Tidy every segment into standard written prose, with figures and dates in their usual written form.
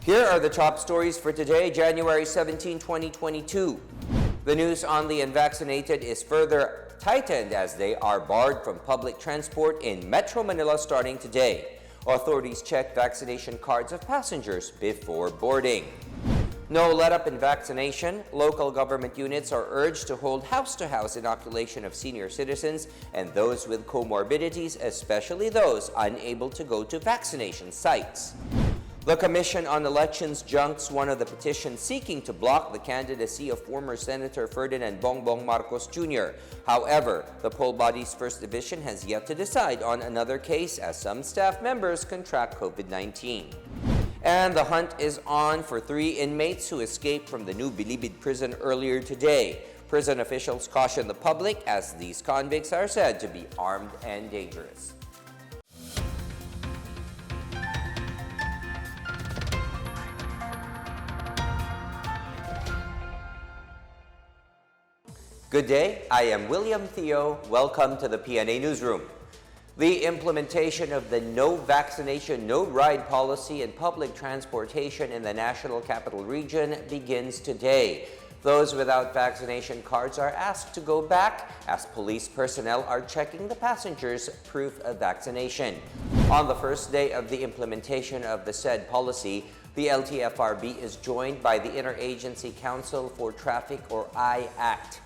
Here are the top stories for today, January 17, 2022. The news on the unvaccinated is further tightened as they are barred from public transport in Metro Manila starting today. Authorities check vaccination cards of passengers before boarding. No let-up in vaccination. Local government units are urged to hold house-to-house inoculation of senior citizens and those with comorbidities, especially those unable to go to vaccination sites. The Commission on Elections junks one of the petitions seeking to block the candidacy of former Senator Ferdinand Bongbong Marcos Jr. However, the poll body's first division has yet to decide on another case as some staff members contract COVID-19. And the hunt is on for 3 inmates who escaped from the new Bilibid prison earlier today. Prison officials caution the public as these convicts are said to be armed and dangerous. Good day, I am William Theo. Welcome to the PNA Newsroom. The implementation of the no vaccination, no ride policy in public transportation in the National Capital Region begins today. Those without vaccination cards are asked to go back as police personnel are checking the passengers' proof of vaccination. On the first day of the implementation of the said policy, the LTFRB is joined by the Interagency Council for Traffic or IACT,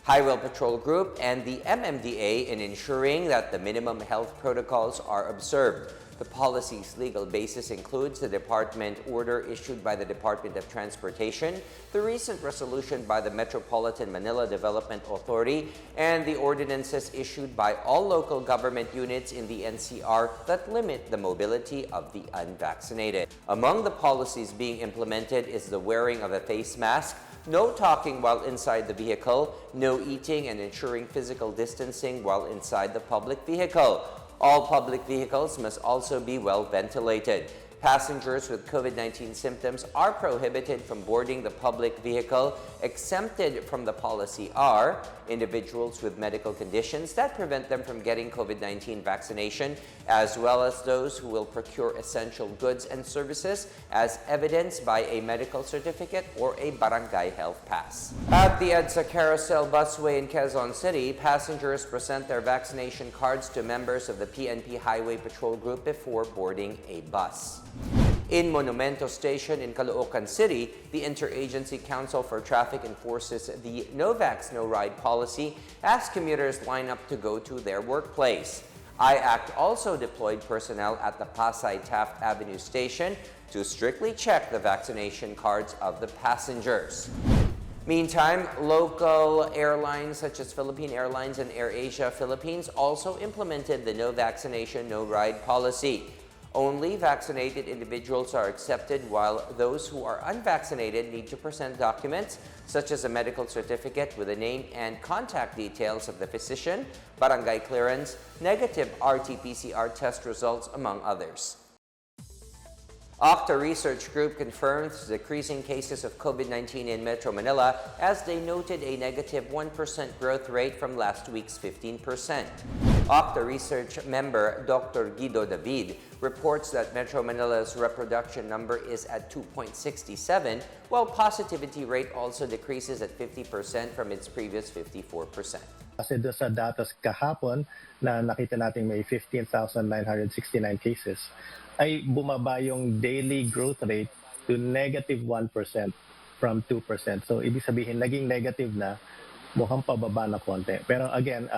Highway Patrol Group, and the MMDA in ensuring that the minimum health protocols are observed. The policy's legal basis includes the department order issued by the Department of Transportation, the recent resolution by the Metropolitan Manila Development Authority, and the ordinances issued by all local government units in the NCR that limit the mobility of the unvaccinated. Among the policies being implemented is the wearing of a face mask, no talking while inside the vehicle, no eating, and ensuring physical distancing while inside the public vehicle. All public vehicles must also be well ventilated. Passengers with COVID-19 symptoms are prohibited from boarding the public vehicle. Exempted from the policy are individuals with medical conditions that prevent them from getting COVID-19 vaccination, as well as those who will procure essential goods and services as evidenced by a medical certificate or a barangay health pass. At the EDSA Carousel Busway in Quezon City, passengers present their vaccination cards to members of the PNP Highway Patrol Group before boarding a bus. In Monumento Station in Caloocan City, the Interagency Council for Traffic enforces the No Vax, No Ride policy as commuters line up to go to their workplace. IACT also deployed personnel at the Pasay Taft Avenue Station to strictly check the vaccination cards of the passengers. Meantime, local airlines such as Philippine Airlines and AirAsia Philippines also implemented the No Vaccination, No Ride policy. Only vaccinated individuals are accepted, while those who are unvaccinated need to present documents such as a medical certificate with the name and contact details of the physician, barangay clearance, negative RT-PCR test results, among others. Octa Research Group confirms decreasing cases of COVID-19 in Metro Manila as they noted a negative 1% growth rate from last week's 15%. Octa Research member Dr. Guido David reports that Metro Manila's reproduction number is at 2.67, while positivity rate also decreases at 50% from its previous 54%. Kasi doon sa datos kahapon na nakita natin may 15,969 cases, ay bumaba yung daily growth rate to negative 1% from 2%. So ibig sabihin, naging negative na, mukhang pababa na konti. Pero again,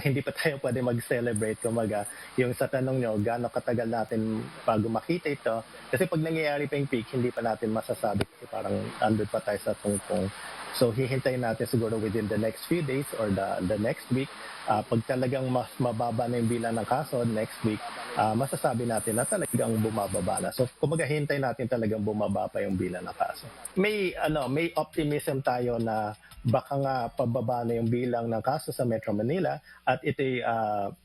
hindi pa tayo pwede mag-celebrate. Kumaga, yung sa tanong nyo, gaano katagal natin bago makita ito. Kasi pag nangyayari pa yung peak, hindi pa natin masasabi kasi parang andun pa tayo sa tungtong. So hihintayin natin siguro within the next few days or the next week. Pag talagang mas mababa na yung bilang ng kaso next week, masasabi natin na talagang bumababa na. So kumaga hintay natin talagang bumaba pa yung bilang ng kaso. May optimism tayo na baka nga pababa na yung bilang ng kaso sa Metro Manila at ito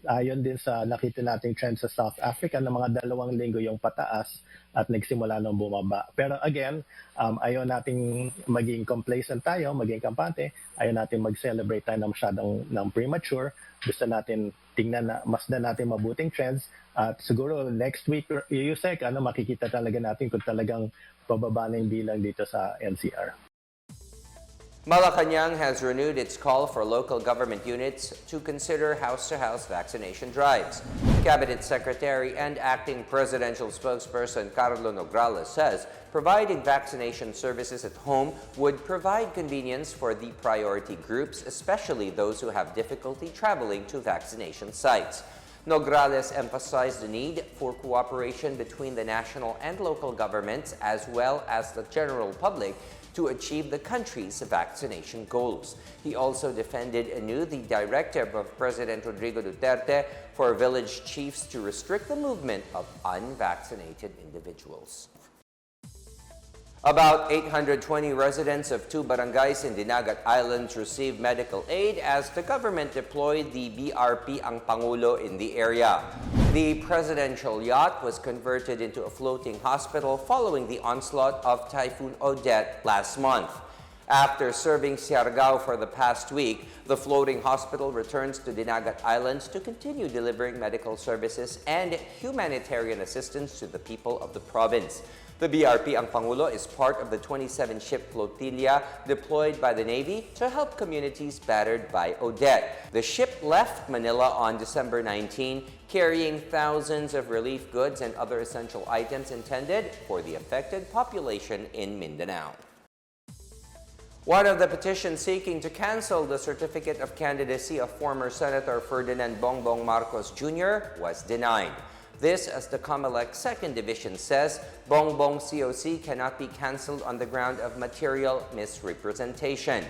ayon din sa nakita nating trend sa South Africa na mga 2 linggo yung pataas at nagsimula nang bumaba. Pero again, ayaw nating maging complacent tayo, maging kampante, ayaw nating mag-celebrate tayo na masyadong ng premature. Gusto natin masdan natin mabuting trends at siguro next week, Yusek, makikita talaga natin kung talagang bababa na yung bilang dito sa NCR. Malacanang has renewed its call for local government units to consider house-to-house vaccination drives. Cabinet Secretary and Acting Presidential Spokesperson Carlo Nograles says providing vaccination services at home would provide convenience for the priority groups, especially those who have difficulty traveling to vaccination sites. Nograles emphasized the need for cooperation between the national and local governments as well as the general public to achieve the country's vaccination goals. He also defended anew the directive of President Rodrigo Duterte for village chiefs to restrict the movement of unvaccinated individuals. About 820 residents of 2 barangays in Dinagat Islands received medical aid as the government deployed the BRP Ang Pangulo in the area. The presidential yacht was converted into a floating hospital following the onslaught of Typhoon Odette last month. After serving Siargao for the past week, the floating hospital returns to Dinagat Islands to continue delivering medical services and humanitarian assistance to the people of the province. The BRP Ang Pangulo is part of the 27-ship flotilla deployed by the Navy to help communities battered by Odette. The ship left Manila on December 19, carrying thousands of relief goods and other essential items intended for the affected population in Mindanao. One of the petitions seeking to cancel the certificate of candidacy of former Senator Ferdinand Bongbong Marcos Jr. was denied. This, as the Comelec 2nd Division says, Bongbong COC cannot be cancelled on the ground of material misrepresentation.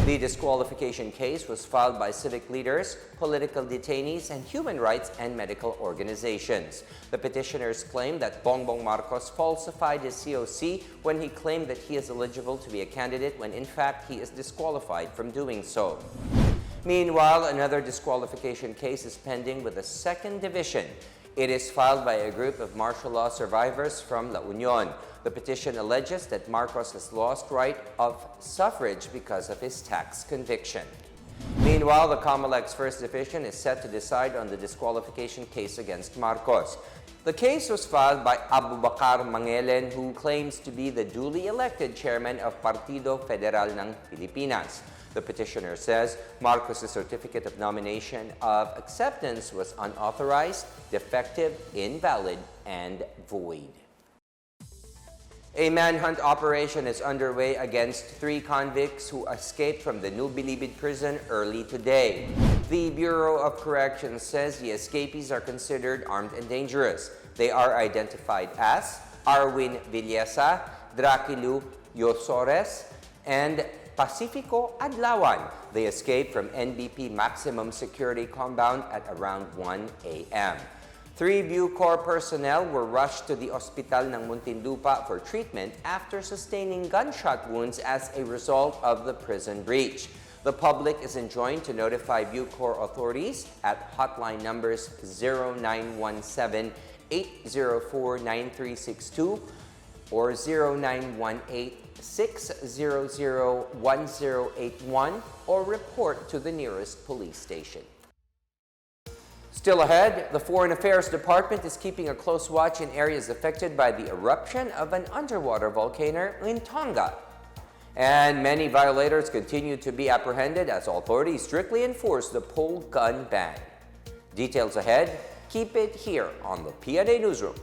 The disqualification case was filed by civic leaders, political detainees, and human rights and medical organizations. The petitioners claim that Bongbong Marcos falsified his COC when he claimed that he is eligible to be a candidate when in fact he is disqualified from doing so. Meanwhile, another disqualification case is pending with the 2nd Division. It is filed by a group of martial law survivors from La Union. The petition alleges that Marcos has lost right of suffrage because of his tax conviction. Meanwhile, the Comelec's 1st Division is set to decide on the disqualification case against Marcos. The case was filed by Abubakar Mangelen, who claims to be the duly elected chairman of Partido Federal ng Pilipinas. The petitioner says Marcos' certificate of nomination of acceptance was unauthorized, defective, invalid, and void. A manhunt operation is underway against 3 convicts who escaped from the new Bilibid prison early today. The Bureau of Corrections says the escapees are considered armed and dangerous. They are identified as Arwin Villesa, Dracilu Yosores, and Pacifico Adlawan. They escaped from NBP Maximum Security Compound at around 1 a.m. 3 Bucor personnel were rushed to the Hospital ng Muntinlupa for treatment after sustaining gunshot wounds as a result of the prison breach. The public is enjoined to notify Bucor authorities at hotline numbers 0917-804-9362 or 0918-600-1081 or report to the nearest police station. Still ahead, the Foreign Affairs Department is keeping a close watch in areas affected by the eruption of an underwater volcano in Tonga. And many violators continue to be apprehended as authorities strictly enforce the pole gun ban. Details ahead. Keep it here on the PNA Newsroom.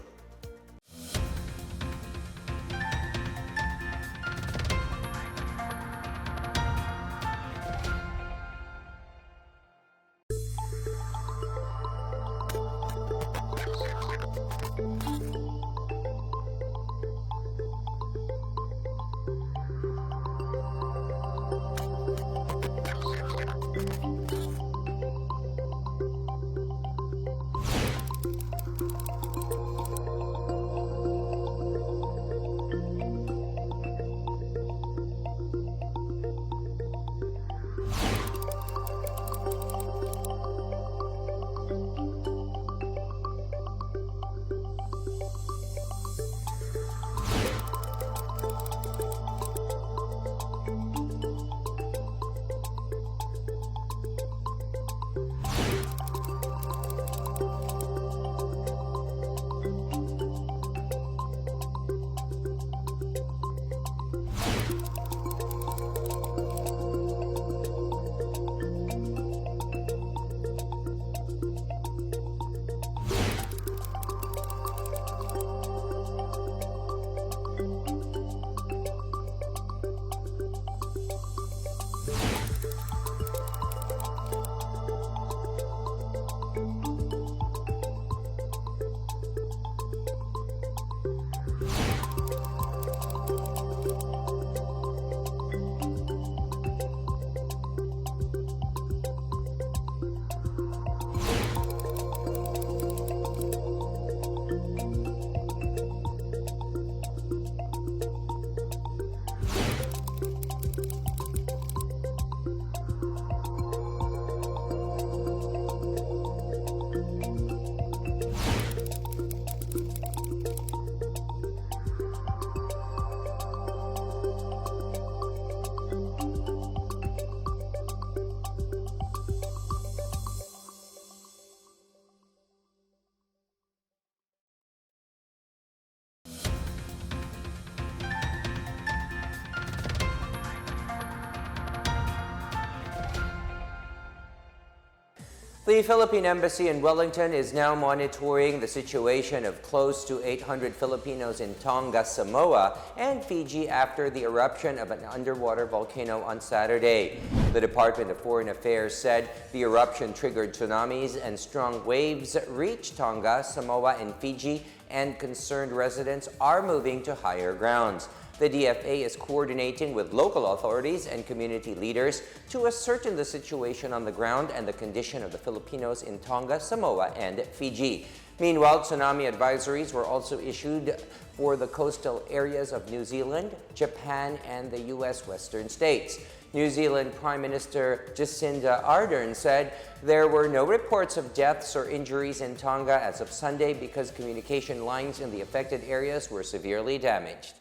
The Philippine Embassy in Wellington is now monitoring the situation of close to 800 Filipinos in Tonga, Samoa, and Fiji after the eruption of an underwater volcano on Saturday. The Department of Foreign Affairs said the eruption triggered tsunamis and strong waves reached Tonga, Samoa, and Fiji, and concerned residents are moving to higher grounds. The DFA is coordinating with local authorities and community leaders to ascertain the situation on the ground and the condition of the Filipinos in Tonga, Samoa, and Fiji. Meanwhile, tsunami advisories were also issued for the coastal areas of New Zealand, Japan, and the U.S. western states. New Zealand Prime Minister Jacinda Ardern said there were no reports of deaths or injuries in Tonga as of Sunday because communication lines in the affected areas were severely damaged.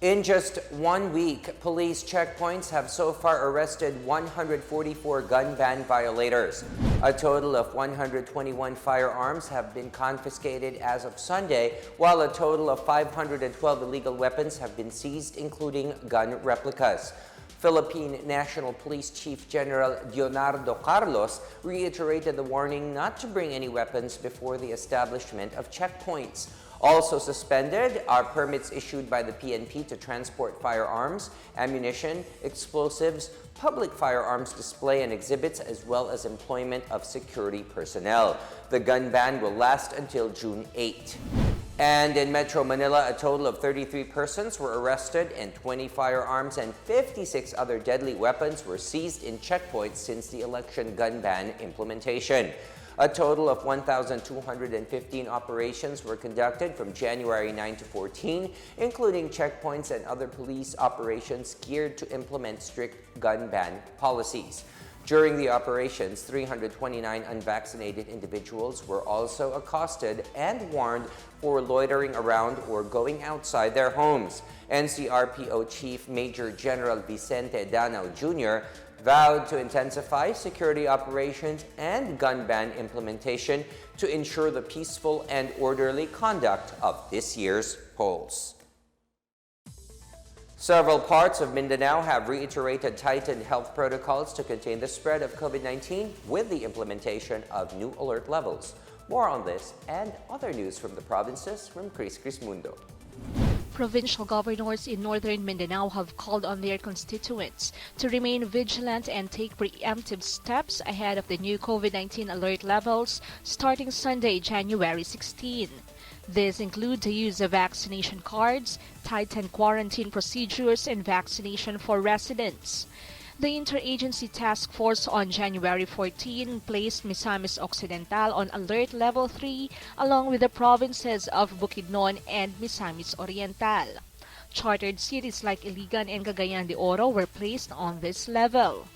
In just 1 week, police checkpoints have so far arrested 144 gun ban violators. A total of 121 firearms have been confiscated as of Sunday, while a total of 512 illegal weapons have been seized, including gun replicas. Philippine National Police Chief General Leonardo Carlos reiterated the warning not to bring any weapons before the establishment of checkpoints. Also suspended are permits issued by the PNP to transport firearms, ammunition, explosives, public firearms display and exhibits, as well as employment of security personnel. The gun ban will last until June 8. And in Metro Manila, a total of 33 persons were arrested and 20 firearms and 56 other deadly weapons were seized in checkpoints since the election gun ban implementation. A total of 1,215 operations were conducted from January 9 to 14, including checkpoints and other police operations geared to implement strict gun ban policies. During the operations, 329 unvaccinated individuals were also accosted and warned for loitering around or going outside their homes. NCRPO Chief Major General Vicente Danao Jr. vowed to intensify security operations and gun ban implementation to ensure the peaceful and orderly conduct of this year's polls. Several parts of Mindanao have reiterated tightened health protocols to contain the spread of COVID-19 with the implementation of new alert levels. More on this and other news from the provinces from Chris Mundo. Provincial governors in northern Mindanao have called on their constituents to remain vigilant and take preemptive steps ahead of the new COVID-19 alert levels starting Sunday, January 16. These include the use of vaccination cards, tightened quarantine procedures, and vaccination for residents. The Interagency Task Force on January 14 placed Misamis Occidental on Alert Level 3 along with the provinces of Bukidnon and Misamis Oriental. Chartered cities like Iligan and Cagayan de Oro were placed on this level.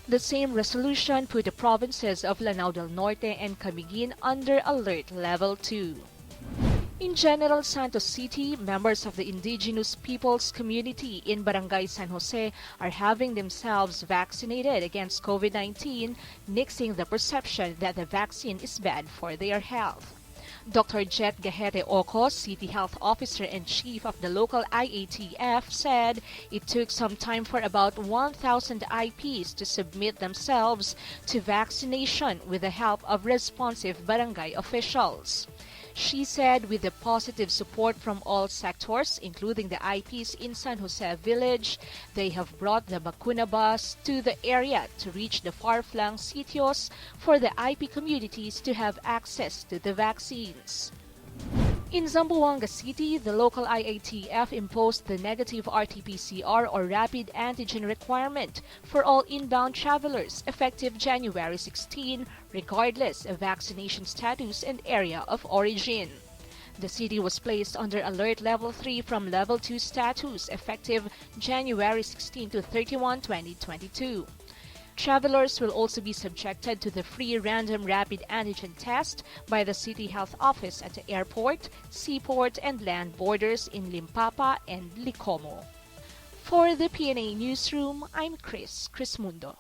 The same resolution put the provinces of Lanao del Norte and Camiguin under Alert Level 2. In General Santos City, members of the indigenous peoples community in Barangay San Jose are having themselves vaccinated against COVID-19, nixing the perception that the vaccine is bad for their health. Dr. Jet Gajete Oco, City Health Officer and Chief of the local IATF, said it took some time for about 1,000 IPs to submit themselves to vaccination with the help of responsive barangay officials. She said with the positive support from all sectors, including the IPs in San Jose Village, they have brought the Bakuna bus to the area to reach the far-flung sitios for the IP communities to have access to the vaccines. In Zamboanga City, the local IATF imposed the negative RT-PCR or rapid antigen requirement for all inbound travelers effective January 16, regardless of vaccination status and area of origin. The city was placed under Alert Level 3 from Level 2 status effective January 16 to 31, 2022. Travelers will also be subjected to the free random rapid antigen test by the City Health Office at the airport, seaport, and land borders in Limpapa and Licomo. For the PNA Newsroom, I'm Chris Mundo.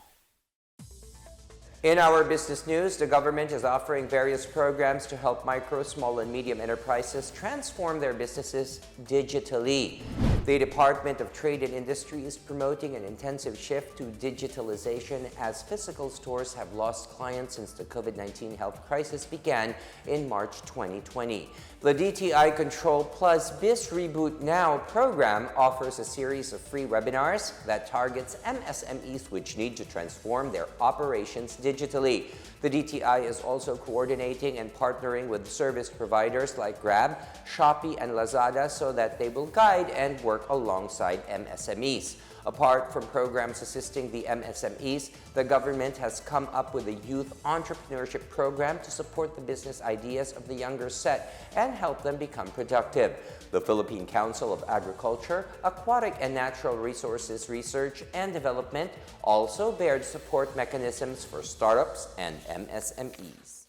In our business news, the government is offering various programs to help micro, small, and medium enterprises transform their businesses digitally. The Department of Trade and Industry is promoting an intensive shift to digitalization as physical stores have lost clients since the COVID-19 health crisis began in March 2020. The DTI Control Plus BIS Reboot Now program offers a series of free webinars that targets MSMEs which need to transform their operations digitally. The DTI is also coordinating and partnering with service providers like Grab, Shopee, and Lazada so that they will guide and work alongside MSMEs. Apart from programs assisting the MSMEs, the government has come up with a youth entrepreneurship program to support the business ideas of the younger set and help them become productive. The Philippine Council of Agriculture, Aquatic and Natural Resources Research and Development also bared support mechanisms for startups and MSMEs.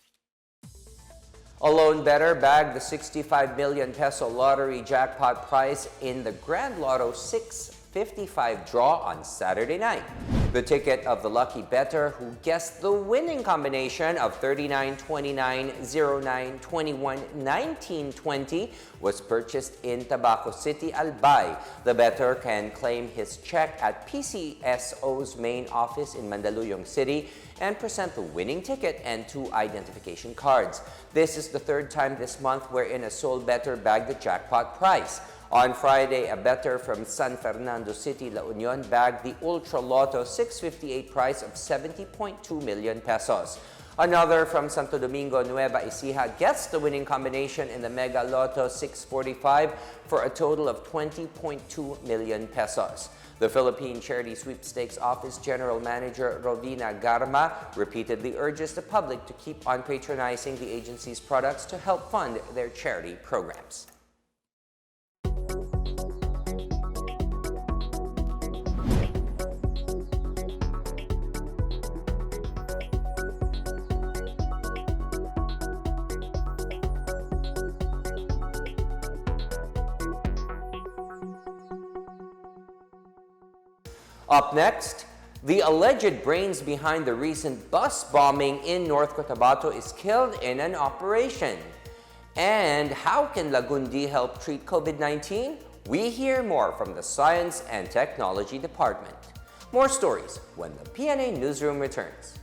A lone bettor bagged the 65 million peso lottery jackpot prize in the Grand Lotto 655 draw on Saturday night. The ticket of the lucky bettor who guessed the winning combination of 39, 29, 09, 21, 19, 20 was purchased in Tabaco City, Albay. The bettor can claim his check at PCSO's main office in Mandaluyong City and present the winning ticket and 2 identification cards. This is the 3rd time this month wherein a sole bettor bagged the jackpot prize. On Friday, a bettor from San Fernando City, La Union bagged the Ultra Lotto 658 prize of 70.2 million pesos. Another from Santo Domingo, Nueva Ecija guessed the winning combination in the Mega Lotto 645 for a total of 20.2 million pesos. The Philippine Charity Sweepstakes Office General Manager Rovina Garma repeatedly urges the public to keep on patronizing the agency's products to help fund their charity programs. Up next, the alleged brains behind the recent bus bombing in North Cotabato is killed in an operation. And how can Lagundi help treat COVID-19? We hear more from the Science and Technology Department. More stories when the PNA Newsroom returns.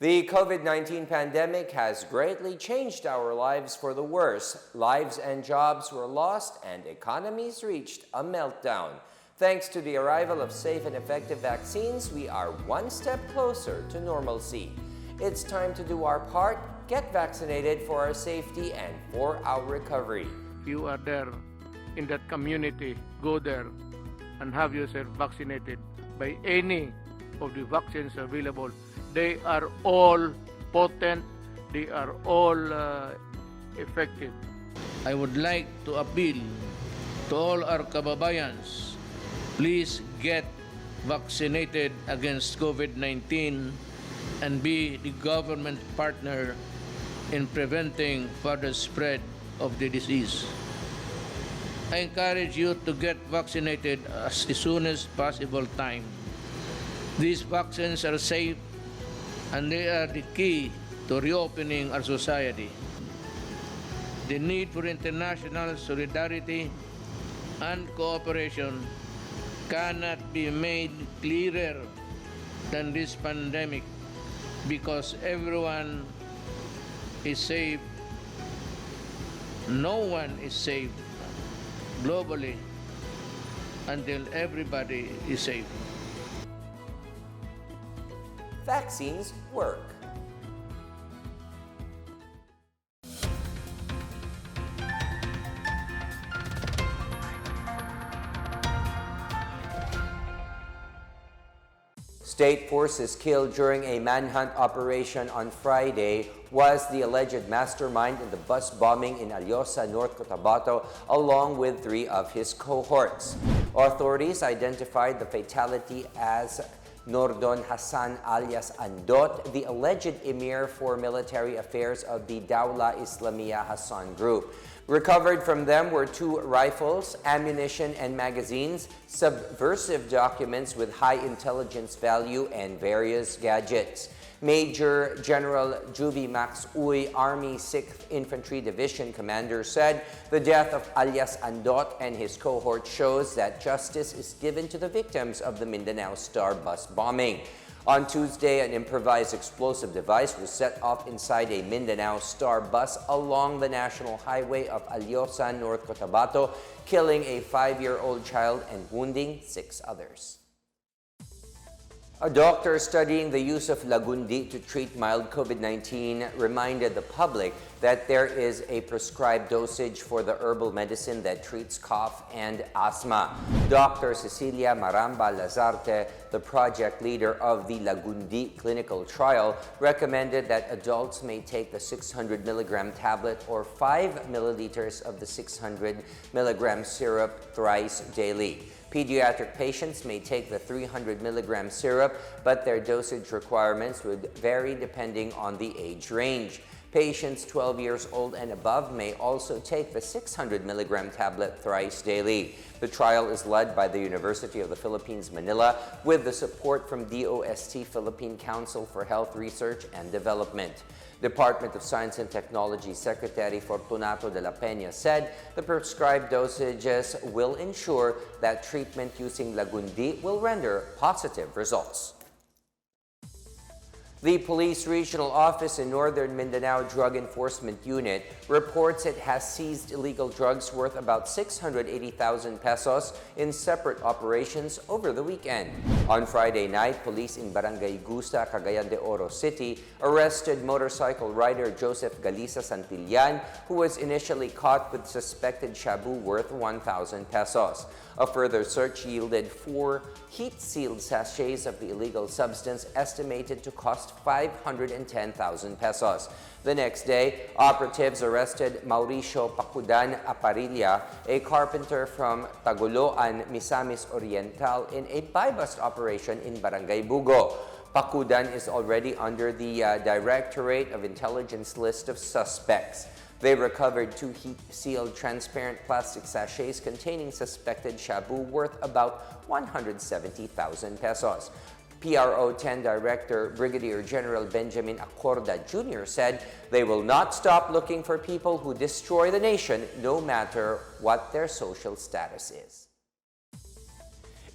The COVID-19 pandemic has greatly changed our lives for the worse. Lives and jobs were lost and economies reached a meltdown. Thanks to the arrival of safe and effective vaccines, we are one step closer to normalcy. It's time to do our part, get vaccinated for our safety and for our recovery. You are there in that community, go there and have yourself vaccinated by any of the vaccines available. They are all potent, they are all effective. I would like to appeal to all our kababayans, please get vaccinated against COVID-19 and be the government partner in preventing further spread of the disease. I encourage you to get vaccinated as soon as possible time. These vaccines are safe and they are the key to reopening our society. The need for international solidarity and cooperation cannot be made clearer than this pandemic because everyone is safe. No one is safe globally until everybody is safe. Vaccines work. State forces killed during a manhunt operation on Friday was the alleged mastermind in the bus bombing in Alyosa, North Cotabato, along with 3 of his cohorts. Authorities identified the fatality as Nordon Hassan alias Andot, the alleged emir for military affairs of the Dawla Islamiyah Hassan Group. Recovered from them were 2 rifles, ammunition and magazines, subversive documents with high intelligence value, and various gadgets. Major General Juby Max Uy, Army 6th Infantry Division commander, said the death of alias Andot and his cohort shows that justice is given to the victims of the Mindanao Star bus bombing. On Tuesday, an improvised explosive device was set off inside a Mindanao Star bus along the national highway of Alyosan, North Cotabato, killing a 5-year-old child and wounding 6 others. A doctor studying the use of lagundi to treat mild COVID-19 reminded the public that there is a prescribed dosage for the herbal medicine that treats cough and asthma. Dr. Cecilia Maramba Lazarte, the project leader of the Lagundi clinical trial, recommended that adults may take the 600 milligram tablet or 5 milliliters of the 600 milligram syrup thrice daily. Pediatric patients may take the 300 milligram syrup, but their dosage requirements would vary depending on the age range. Patients 12 years old and above may also take the 600 milligram tablet thrice daily. The trial is led by the University of the Philippines, Manila, with the support from DOST Philippine Council for Health Research and Development. Department of Science and Technology Secretary Fortunato de la Peña said the prescribed dosages will ensure that treatment using Lagundi will render positive results. The Police Regional Office in Northern Mindanao Drug Enforcement Unit reports it has seized illegal drugs worth about 680,000 pesos in separate operations over the weekend. On Friday night, police in Barangay Gusta, Cagayan de Oro City arrested motorcycle rider Joseph Galisa Santillan, who was initially caught with suspected shabu worth 1,000 pesos. A further search yielded 4 heat-sealed sachets of the illegal substance estimated to cost 510,000 pesos. The next day, operatives arrested Mauricio Pacudan Aparilla, a carpenter from Taguloan, Misamis Oriental, in a buy-bust operation in Barangay Bugo. Pacudan is already under the Directorate of Intelligence list of suspects. They recovered 2 heat-sealed transparent plastic sachets containing suspected shabu worth about 170,000 pesos. PRO 10 Director Brigadier General Benjamin Acorda Jr. said they will not stop looking for people who destroy the nation, no matter what their social status is.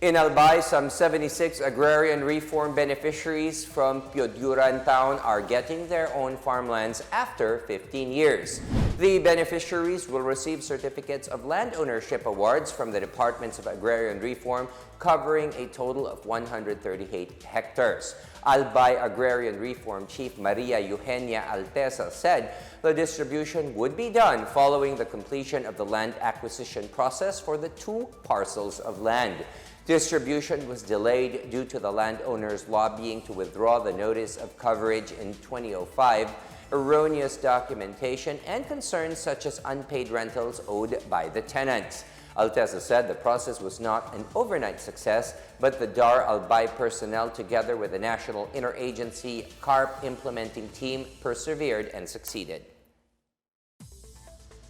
In Albay, some 76 agrarian reform beneficiaries from Pionyuran town are getting their own farmlands after 15 years. The beneficiaries will receive certificates of land ownership awards from the Departments of Agrarian Reform covering a total of 138 hectares. Albay Agrarian Reform Chief Maria Eugenia Alteza said the distribution would be done following the completion of the land acquisition process for the 2 parcels of land. Distribution was delayed due to the landowners lobbying to withdraw the notice of coverage in 2005, erroneous documentation, and concerns such as unpaid rentals owed by the tenants. Alteza said the process was not an overnight success, but the DAR Albay personnel, together with the National Interagency CARP implementing team, persevered and succeeded.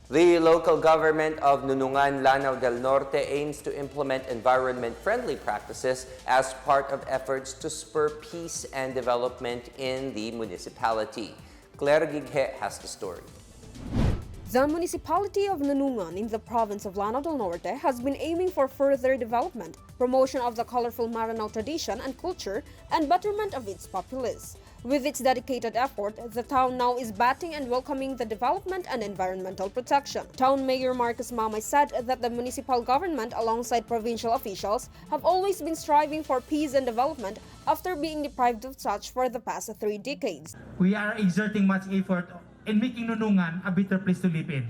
The local government of Nunungan, Lanao del Norte aims to implement environment-friendly practices as part of efforts to spur peace and development in the municipality. Claire Gighe has the story. The municipality of Nunungan in the province of Lanao del Norte has been aiming for further development, promotion of the colorful Maranao tradition and culture, and betterment of its populace. With its dedicated effort, the town now is batting and welcoming the development and environmental protection. Town Mayor Marcos COC said that the municipal government, alongside provincial officials, have always been striving for peace and development after being deprived of such for the past 3 decades. We are exerting much effort in making Nunungan a better place to live in.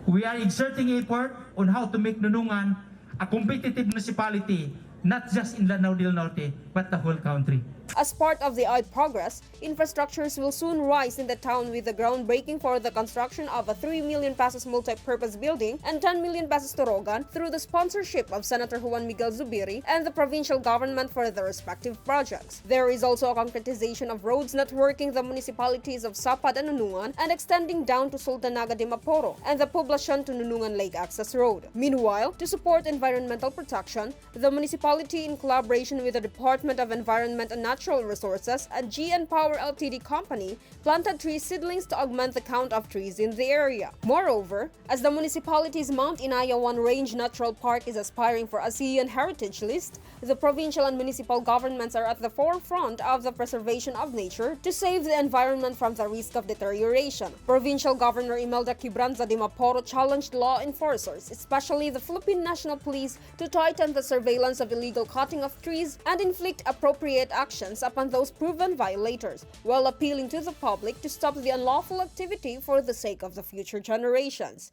We are exerting effort on how to make Nunungan a competitive municipality, not just in Lanao del Norte, but the whole country. As part of the progress, infrastructures will soon rise in the town with the groundbreaking for the construction of a 3 million pesos multi-purpose building and 10 million pesos torogan through the sponsorship of Senator Juan Miguel Zubiri and the provincial government for the respective projects. There is also a concretization of roads networking the municipalities of Sapad and Nunungan and extending down to Sultanaga de Maporo and the Poblacion to Nunungan Lake Access Road. Meanwhile, to support environmental protection, the municipality, in collaboration with the Department of Environment and Natural Resources and GN Power Ltd company, planted tree seedlings to augment the count of trees in the area. Moreover, as the municipality's Mount Inaya 1 Range Natural Park is aspiring for ASEAN Heritage List, the provincial and municipal governments are at the forefront of the preservation of nature to save the environment from the risk of deterioration. Provincial Governor Imelda Quibranza de Maporo challenged law enforcers, especially the Philippine National Police, to tighten the surveillance of illegal cutting of trees and inflict appropriate actions upon those proven violators, while appealing to the public to stop the unlawful activity for the sake of the future generations.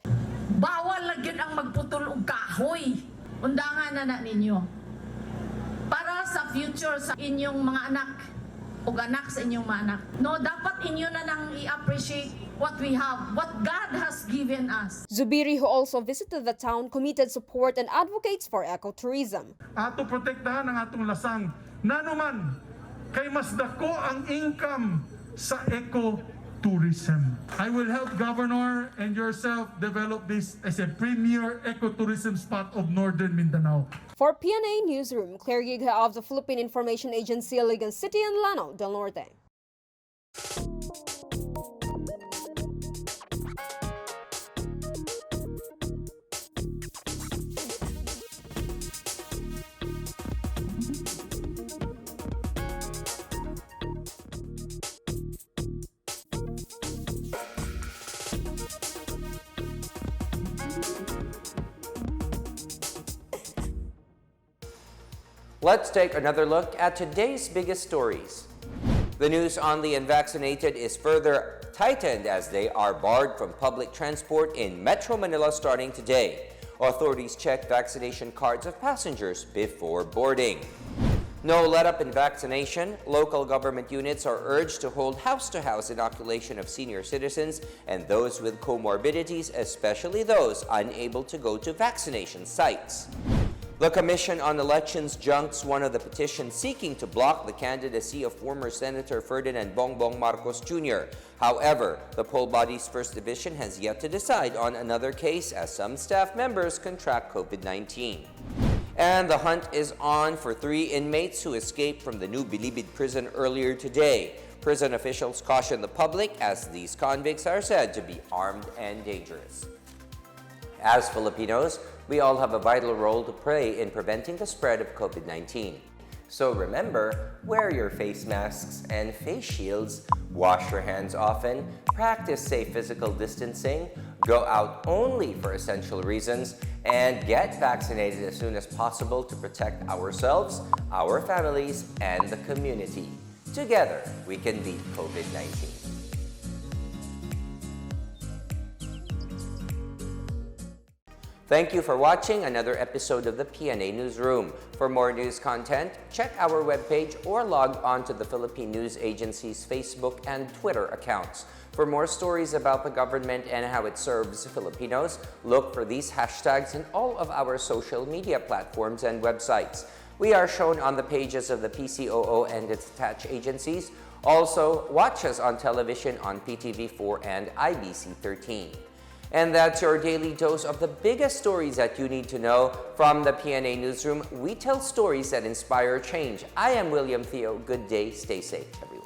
Bawal lagi ang magputol og kahoy. Undangan na ninyo. Para sa future sa inyong mga anak o anak sa inyong mga anak. No, dapat inyo na nang i-appreciate what we have, what God has given us. Zubiri, who also visited the town, committed support and advocates for ecotourism. Ato protektahan ang atong lasang. Nanuman, kay mas dako ang income sa ecotourism. I will help Governor and yourself develop this as a premier ecotourism spot of Northern Mindanao. For PNA Newsroom, Claire Yigha of the Philippine Information Agency, Ligan City and Lanao del Norte. Let's take another look at today's biggest stories. The news on the unvaccinated is further tightened as they are barred from public transport in Metro Manila starting today. Authorities check vaccination cards of passengers before boarding. No let-up in vaccination. Local government units are urged to hold house-to-house inoculation of senior citizens and those with comorbidities, especially those unable to go to vaccination sites. The Commission on Elections junks one of the petitions seeking to block the candidacy of former Senator Ferdinand Bongbong Marcos Jr. However, the poll body's first division has yet to decide on another case as some staff members contract COVID-19. And the hunt is on for 3 inmates who escaped from the new Bilibid prison earlier today. Prison officials caution the public as these convicts are said to be armed and dangerous. As Filipinos, we all have a vital role to play in preventing the spread of COVID-19. So remember, wear your face masks and face shields, wash your hands often, practice safe physical distancing, go out only for essential reasons, and get vaccinated as soon as possible to protect ourselves, our families, and the community. Together, we can beat COVID-19. Thank you for watching another episode of the PNA Newsroom. For more news content, check our webpage or log on to the Philippine News Agency's Facebook and Twitter accounts. For more stories about the government and how it serves Filipinos, look for these hashtags in all of our social media platforms and websites. We are shown on the pages of the PCOO and its attached agencies. Also, watch us on television on PTV4 and IBC 13. And that's your daily dose of the biggest stories that you need to know. From the PNA Newsroom, we tell stories that inspire change. I am William Theo. Good day. Stay safe, everyone.